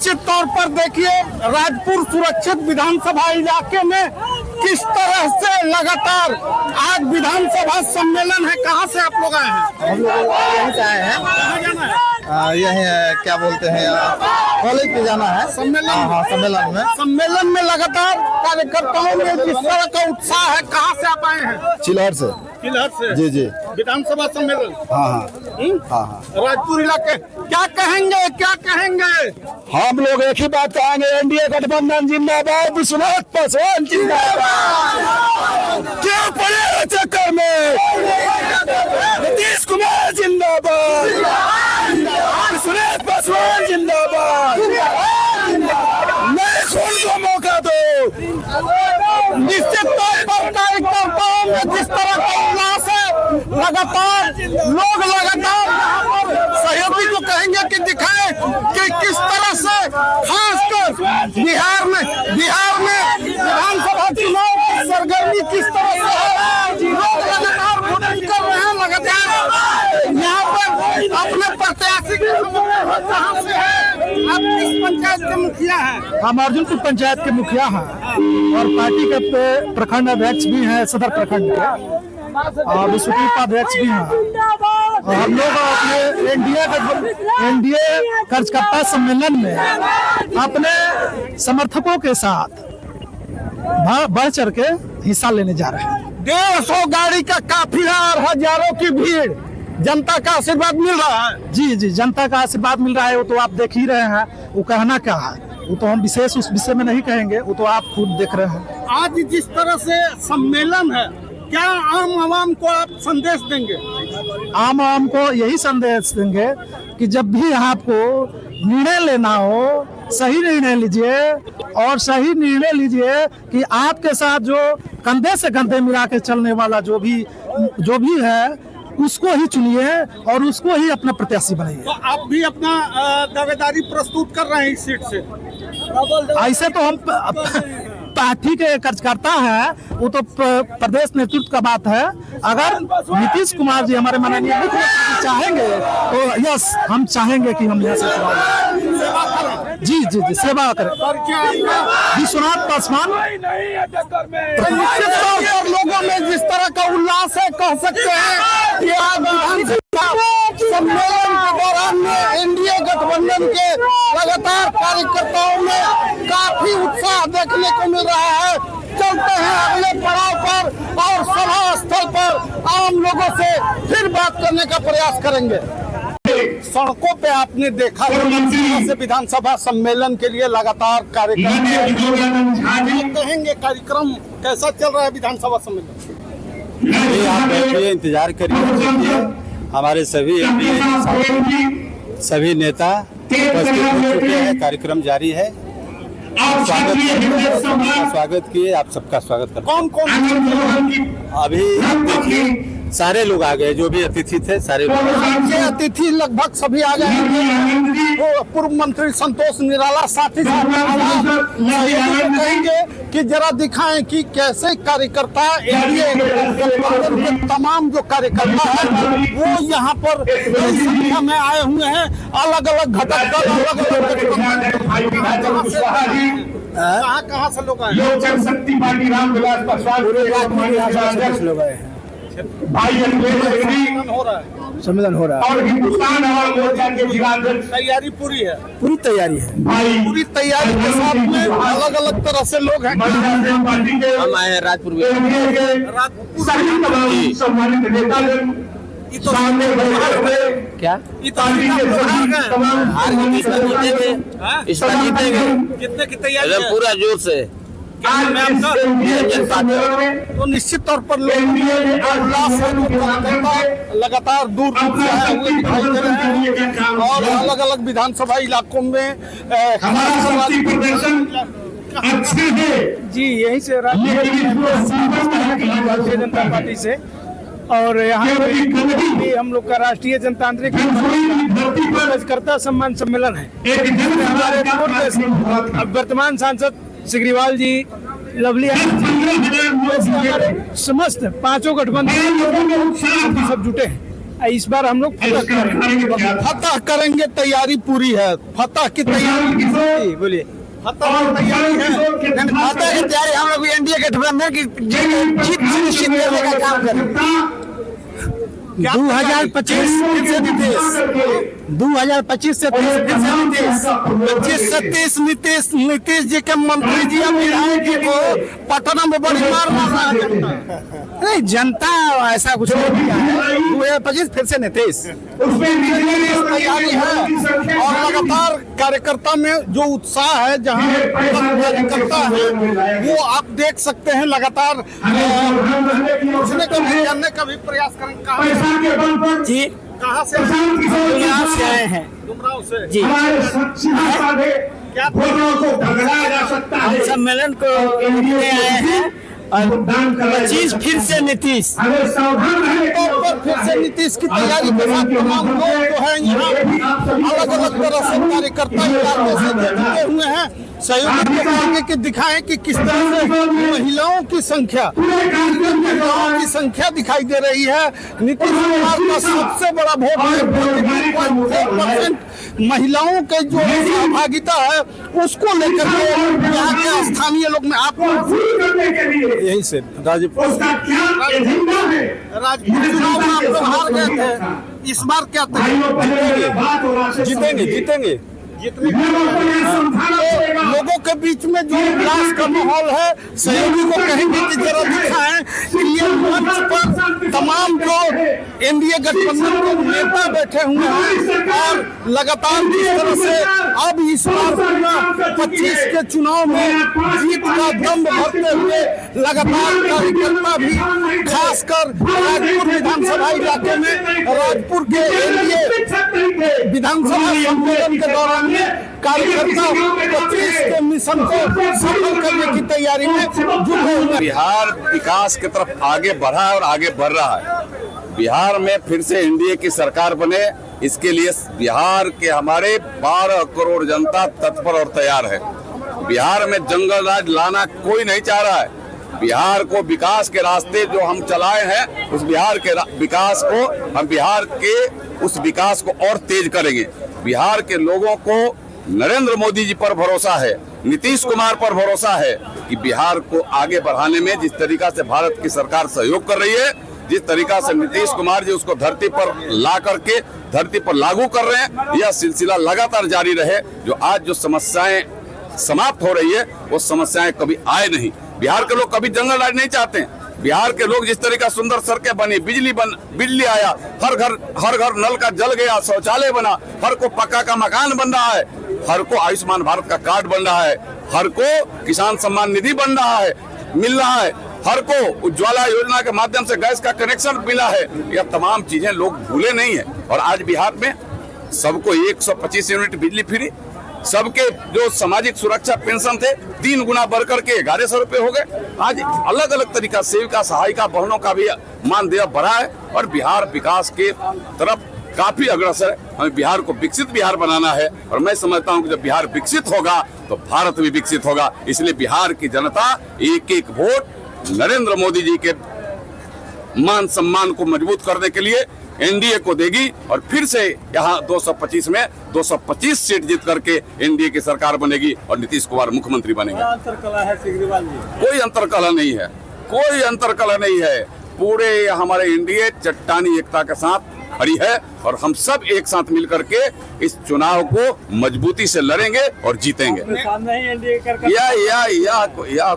निश्चित तौर पर देखिए राजपुर सुरक्षित विधानसभा इलाके में किस तरह से लगातार आज विधानसभा सम्मेलन है। कहाँ से आप लोग आए हैं? हम लोग यहीं से आए हैं। कहाँ जाना है? यही क्या बोलते हैं, कॉलेज पे जाना है। सम्मेलन हाँ, सम्मेलन में लगातार कार्यकर्ताओं में जिस तरह का उत्साह है। कहाँ से आप आए हैं? चिल्हर से। चिल्हर से? जी जी। विधानसभा सम्मेलन। हाँ। राजपुर इलाके क्या कहेंगे, क्या कहेंगे? हम लोग एक ही बात कहेंगे, एनडीए गठबंधन जिंदाबाद, विश्वनाथ पासवान जिंदाबाद। क्यों पड़े चक्कर में? नीतीश कुमार जिंदाबाद, विश्वनाथ पासवान जिंदाबाद। नए खून को मौका दो। निश्चित तौर पर कार्यकर्ताओं में जिस तरह का उल्लास है, लगातार लोग लगातार यहाँ पर सहयोगी को कहेंगे कि दिखाएं कि किस तरह से खासकर बिहार में विधानसभा चुनाव की सरगर्मी किस तरह से है। लोग लगातार वोटिंग कर रहे हैं, लगातार यहाँ पर अपने प्रत्याशी के कहाँ से है। आप किस पंचायत के मुखिया हैं? हम अर्जुनपुर पंचायत के मुखिया हैं और पार्टी के प्रखंड अध्यक्ष भी हैं, सदर प्रखंड के, और विश्व उपाध्यक्ष भी हैं। और हम लोग अपने एनडीए कार्यकर्ता सम्मेलन में अपने समर्थकों के साथ बढ़ चढ़ के हिस्सा लेने जा रहे हैं। 150 गाड़ी का काफिला और हजारों की भीड़, जनता का आशीर्वाद मिल रहा है। जी, जनता का आशीर्वाद मिल रहा है, वो तो आप देख ही रहे हैं। वो कहना क्या है, वो तो हम विशेष उस विषय में नहीं कहेंगे, वो तो आप खुद देख रहे हैं। आज जिस तरह से सम्मेलन है, क्या आम आवाम को आप संदेश देंगे? आम आवाम को यही संदेश देंगे कि जब भी आपको निर्णय लेना हो, सही निर्णय लीजिए, और सही निर्णय लीजिए कि आपके साथ जो कंधे से कंधे मिला के चलने वाला जो भी है उसको ही चुनिए और उसको ही अपना प्रत्याशी बनाइए। तो आप भी अपना दावेदारी प्रस्तुत कर रहे हैं इस सीट से? ऐसे तो हम पार्टी के कार्यकर्ता हैं, वो तो प्रदेश नेतृत्व का बात है। अगर नीतीश कुमार जी हमारे माननीय मुख्यमंत्री चाहेंगे तो यस, हम चाहेंगे कि हम यहाँ से चुनाव जी सेवा करें। विश्वनाथ पासवान। निश्चित तौर पर लोगों में जिस तरह का उल्लास है, कह सकते हैं कि आज विधानसभा सम्मेलन के दौरान में एनडीए गठबंधन के लगातार कार्यकर्ताओं में काफी उत्साह देखने को मिल रहा है। चलते हैं अगले पड़ाव पर और सभा स्थल पर आम लोगों से फिर बात करने का प्रयास करेंगे। सड़कों पे आपने देखा से विधानसभा सम्मेलन के लिए लगातार कार्यक्रम कहेंगे, कार्यक्रम कैसा चल रहा है विधानसभा सम्मेलन? आप बैठिए, इंतजार करिए। हमारे सभी नेता उपस्थित हो चुके हैं, कार्यक्रम जारी है। स्वागत किए, आप सबका स्वागत करते हैं। कौन अभी आप देखिए सारे लोग आ गए, जो भी अतिथि थे सारे लोग। अतिथि लगभग सभी आ गए हैं। वो पूर्व मंत्री संतोष निराला साथी कहेंगे कि जरा दिखाएं कि कैसे कार्यकर्ता एनडीए के तमाम जो कार्यकर्ता है वो यहाँ पर बड़ी संख्या में आए हुए हैं। अलग अलग घटक दल, कहाँ से लोग आए? जनशक्ति पार्टी रामविलास पासवान लोग आए हैं। भाई सम्मेलन हो रहा है और हिंदुस्तान आवाम मोर्चा के जिलाध्यक्ष। तैयारी पूरी है? पूरी तैयारी है भाई पूरी तैयारी के साथ में अलग अलग तरह से लोग हैं। पार्टी के हम आए हैं राजपुर में। सभी तमाम सम्मानित नेतागण सामने क्या पार्टी के सभी तमाम इस बार जीतेंगे कितने की तैयारी है? पूरा जोर से। तो निश्चित तौर पर लोग लगातार दूर से आए हुए दिखाई दे रहे हैं और अलग अलग विधानसभा इलाकों में अच्छे है जी। यही से भारतीय जनता पार्टी से, और यहाँ पे हम लोग का राष्ट्रीय जनतांत्रिक कार्यकर्ता सम्मान सम्मेलन है। हमारे वर्तमान सांसद सिग्रीवाल जी, लवली हमारे समस्त पांचों गठबंधन सब जुटे हैं। इस बार हम लोग फतह करेंगे। फतह करेंगे, तैयारी पूरी है। फतह की तैयारी, बोलिए। फतह की तैयारी है। फतह की तैयारी हम लोग एनडीए गठबंधन की जीत सुनिश्चित करने का काम करें। 2025 से नीतीश, 2025 से 25-27 नीतीश जी के मंत्री जी और विधायक जी को पटना में बड़ी मार मारना है। नहीं, जनता ऐसा कुछ नहीं किया है। 2025 फिर से नीतीश। तैयारी है और लगातार कार्यकर्ता में जो उत्साह है, जहाँ कार्यकर्ता है वो आप देख सकते हैं। लगातार पूछने का भी, जानने का भी प्रयास करेंगे। जी, कहाँ से? यहाँ से आए हैं गुमराह से जी। क्या हम सम्मेलन को आए हैं और 25 फिर से नीतीश। पर फिर से नीतीश की तैयारी के साथ तमाम लोग जो है यहाँ अलग अलग तरह से कार्यकर्ता इलाके से जुटे हुए हैं। सहयोग करके कि दिखाएं कि किस तरह से महिलाओं की संख्या दिखाई दे रही है। नीतीश कुमार का सबसे बड़ा वोट है। महिलाओं के जो सहभागिता है उसको लेकर के यहाँ के स्थानीय लोग में आप यही से राजपुर चुनाव में आप लोग हार गए थे, इस बार क्या जीतेंगे। लोगों के बीच में जो उल्लास का माहौल है, सहयोगी को कहेंगे कि जरा दिखाएं कि ये मंच पर तमाम जो एनडीए गठबंधन के नेता बैठे हुए हैं और लगातार जिस तरह से अब इस बार 25 के चुनाव में जीत का दम भरते हुए लगातार कार्यकर्ता भी, खासकर राजपुर विधानसभा इलाके में राजपुर के एनडीए विधानसभा सम्मेलन के दौरान कार्यकर्ता 25 के मिशन को सफल करने की तैयारी में जुटे हुए। बिहार विकास की तरफ आगे बढ़ा है और आगे बढ़ रहा है। बिहार में फिर से एनडीए की सरकार बने, इसके लिए बिहार के हमारे 12 करोड़ जनता तत्पर और तैयार है। बिहार में जंगल राज लाना कोई नहीं चाह रहा है। बिहार को विकास के रास्ते जो हम चलाए हैं, उस बिहार के विकास को हम बिहार के उस विकास को और तेज करेंगे। बिहार के लोगों को नरेंद्र मोदी जी पर भरोसा है, नीतीश कुमार पर भरोसा है कि बिहार को आगे बढ़ाने में जिस तरीका से भारत की सरकार सहयोग कर रही है, जिस तरीका से नीतीश कुमार जी उसको धरती पर ला करके धरती पर लागू कर रहे हैं, यह सिलसिला लगातार जारी रहे। जो आज जो समस्याएं समाप्त हो रही है, वो समस्याएं कभी आए नहीं। बिहार के लोग कभी जंगल राज नहीं चाहते हैं। बिहार के लोग जिस तरीका सुंदर सड़कें बनी, बिजली आया, हर घर नल का जल गया, शौचालय बना, हर को पक्का का मकान बन रहा है, हर को आयुष्मान भारत का कार्ड बन रहा है, हर को किसान सम्मान निधि बन रहा है, मिल रहा है, हर को उज्ज्वला योजना के माध्यम से गैस का कनेक्शन मिला है। यह तमाम चीजें लोग भूले नहीं है। और आज बिहार में सबको 125 यूनिट बिजली फ्री, सबके जो सामाजिक सुरक्षा पेंशन थे 3 गुना बढ़कर के 1100 रुपए हो गए। आज अलग अलग तरीका सेविका सहायिका बहनों का भी मानदेय बढ़ा है और बिहार विकास के तरफ काफी अग्रसर है। हमें बिहार को विकसित बिहार बनाना है और मैं समझता हूं कि जब बिहार विकसित होगा तो भारत भी विकसित होगा। इसलिए बिहार की जनता एक वोट नरेंद्र मोदी जी के मान सम्मान को मजबूत करने के लिए एनडीए को देगी और फिर से यहाँ 225 में 225 सीट जीत करके एनडीए की सरकार बनेगी और नीतीश कुमार मुख्यमंत्री बनेंगे। अंतरकलह है सिग्रीवाल जी? कोई अंतरकलह नहीं है, कोई अंतरकलह नहीं है। पूरे हमारे एनडीए चट्टानी एकता के साथ खड़ी है और हम सब एक साथ मिलकर के इस चुनाव को मजबूती से लड़ेंगे और जीतेंगे। या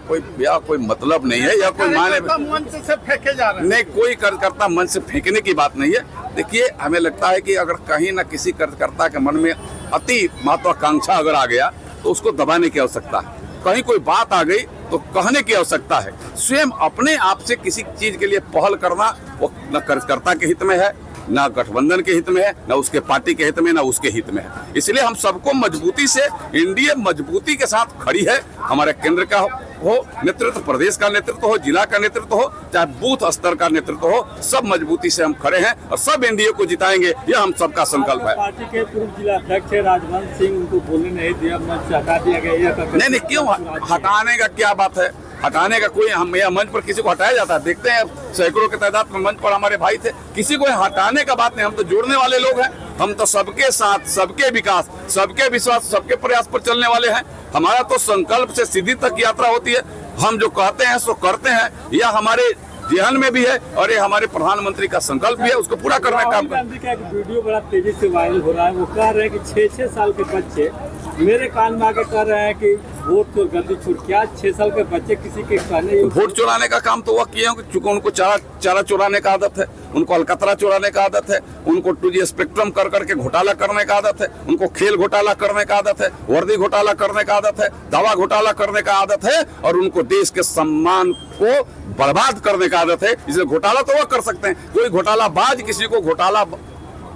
कोई मतलब नहीं है, या कोई माने मंच से फेंके जा रहे हैं। नहीं, कोई कार्यकर्ता मन से फेंकने की बात नहीं है। देखिए, हमें लगता है कि अगर कहीं ना किसी कार्यकर्ता के मन में अति महत्वाकांक्षा अगर आ गया तो उसको दबाने की आवश्यकता है। कहीं कोई बात आ गई तो कहने की आवश्यकता है। स्वयं अपने आप से किसी चीज के लिए पहल करना वो न कार्यकर्ता के हित में है, ना गठबंधन के हित में है, ना उसके पार्टी के हित में, ना उसके हित में है। इसलिए हम सबको मजबूती से, एनडीए मजबूती के साथ खड़ी है। हमारे केंद्र का हो नेतृत्व, प्रदेश का नेतृत्व हो, जिला का नेतृत्व हो, चाहे बूथ स्तर का नेतृत्व हो, सब मजबूती से हम खड़े हैं और सब एनडीए को जिताएंगे। यह हम सबका संकल्प है। पार्टी के पूर्व जिला अध्यक्ष राजवंश सिंह, उनको बोलने नहीं दिया, मंच से हटा दिया गया। नहीं, क्यों हटाने का क्या बात है? हटाने का कोई हम यह मंच पर किसी को हटाया जाता है? देखते हैं सैकड़ों की तादाद में मंच पर हमारे भाई थे, किसी को हटाने का बात नहीं। हम तो जोड़ने वाले लोग हैं, हम तो सबके साथ, सबके विकास, सबके विश्वास, सबके प्रयास पर चलने वाले हैं। हमारा तो संकल्प से सिद्धि तक यात्रा होती है। हम जो कहते हैं सो करते हैं, यह हमारे जेहन में भी है और ये हमारे प्रधानमंत्री का संकल्प भी है, उसको पूरा करने का काम गांधी का एक वीडियो बड़ा तेजी से वायरल हो रहा है। वो कह रहे हैं कि 6-6 साल के बच्चे मेरे कान में आके कह रहे हैं कि वोट चोर गलती छूट। क्या 6 साल के बच्चे किसी के कहने वोट चुराने का काम तो वह किए हैं, चूंकि उनको चारा चुराने का आदत है, उनको अलकतरा चुराने का आदत है, उनको 2G स्पेक्ट्रम कर करके घोटाला करने का आदत है, उनको खेल घोटाला करने का आदत है, वर्दी घोटाला करने का आदत है, दवा घोटाला करने का आदत है, और उनको देश के सम्मान को बर्बाद करने का आदत है। इसलिए घोटाला तो वह कर सकते हैं, कोई घोटालाबाज किसी को घोटाला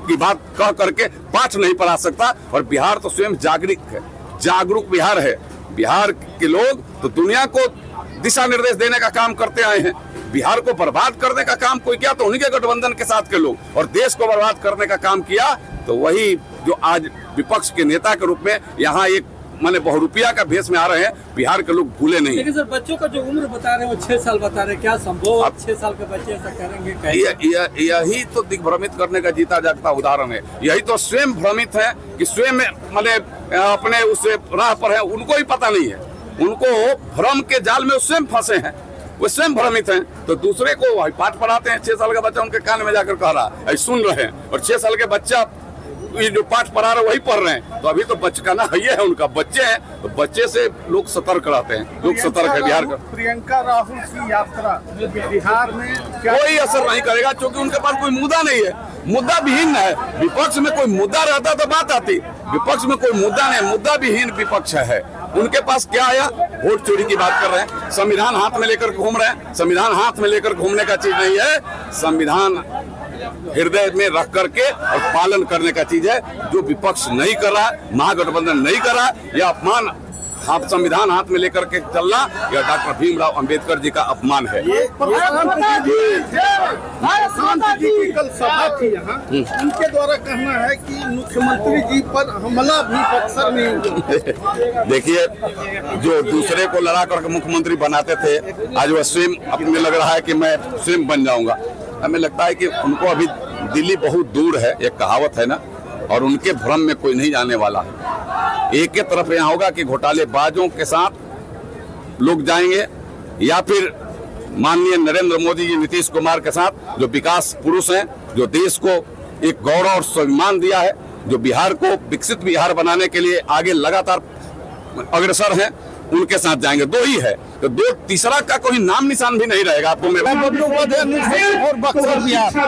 की बात कह करके पाठ नहीं पढ़ा सकता। और बिहार तो स्वयं जागरूक बिहार है। बिहार के लोग तो दुनिया को दिशा निर्देश देने का काम करते आए हैं। बिहार को बर्बाद करने का काम कोई किया तो उन्हीं के गठबंधन के साथ के लोग, और देश को बर्बाद करने का काम किया तो वही जो आज विपक्ष के नेता के रूप में यहाँ एक माने बहुरूपिया का भेष में आ रहे हैं, बिहार के लोग भूले नहीं। लेकिन सर बच्चों का जो उम्र बता रहे हैं वो 6 साल बता रहे हैं, क्या संभव 6 साल के बच्चे ऐसा करेंगे? यही तो दिग्भ्रमित करने का जीता जागता उदाहरण है। यही तो स्वयं भ्रमित है कि स्वयं माने अपने उस राह पर है, उनको ही पता नहीं है, उनको भ्रम के जाल में स्वयं फंसे हैं, वो स्वयं भ्रमित हैं। तो दूसरे को पाठ पढ़ाते हैं। 6 साल का बच्चा उनके कान में जाकर कह रहा है, सुन रहे हैं, और 6 साल के बच्चा ये जो पाठ पढ़ा रहे वही पढ़ रहे हैं। तो अभी तो बचकाना ये है उनका, बच्चे हैं तो बच्चे से लोग सतर्क रहते हैं, लोग सतर्क है। बिहार का प्रियंका राहुल की यात्रा बिहार में कोई असर नहीं करेगा, क्योंकि उनके पास कोई मुद्दा नहीं है, मुद्दा विहीन है। विपक्ष में कोई मुद्दा रहता तो बात आती, विपक्ष में कोई मुद्दा नहीं, मुद्दा विहीन विपक्ष है। उनके पास क्या आया? वोट चोरी की बात कर रहे हैं, संविधान हाथ में लेकर घूम रहे हैं। संविधान हाथ में लेकर घूमने का चीज नहीं है, संविधान हृदय में रख करके और पालन करने का चीज है, जो विपक्ष नहीं कर रहा है, महागठबंधन नहीं कर रहा है। यह अपमान, आप संविधान हाथ में लेकर के चलना, यह डॉक्टर भीमराव अंबेडकर जी का अपमान है। शांति जी की कल सभा थी यहाँ, उनके द्वारा कहना है कि मुख्यमंत्री जी पर हमला भी अक्सर नहीं हुआ। देखिए, जो दूसरे को लड़ा करके मुख्यमंत्री बनाते थे, आज वह स्वयं अपने लग रहा है कि मैं स्वयं बन जाऊंगा। हमें लगता है कि उनको अभी दिल्ली बहुत दूर है, एक कहावत है ना, और उनके भ्रम में कोई नहीं जाने वाला है। एक ही तरफ यहाँ होगा कि घोटालेबाजों के साथ लोग जाएंगे, या फिर माननीय नरेंद्र मोदी जी, नीतीश कुमार के साथ, जो विकास पुरुष हैं, जो देश को एक गौरव और स्वाभिमान दिया है, जो बिहार को विकसित बिहार बनाने के लिए आगे लगातार अग्रसर हैं, उनके साथ जाएंगे। 2 ही है, तो 2 तीसरा का कोई नाम निशान भी नहीं रहेगा। आपको मैं और बक्सर बिहार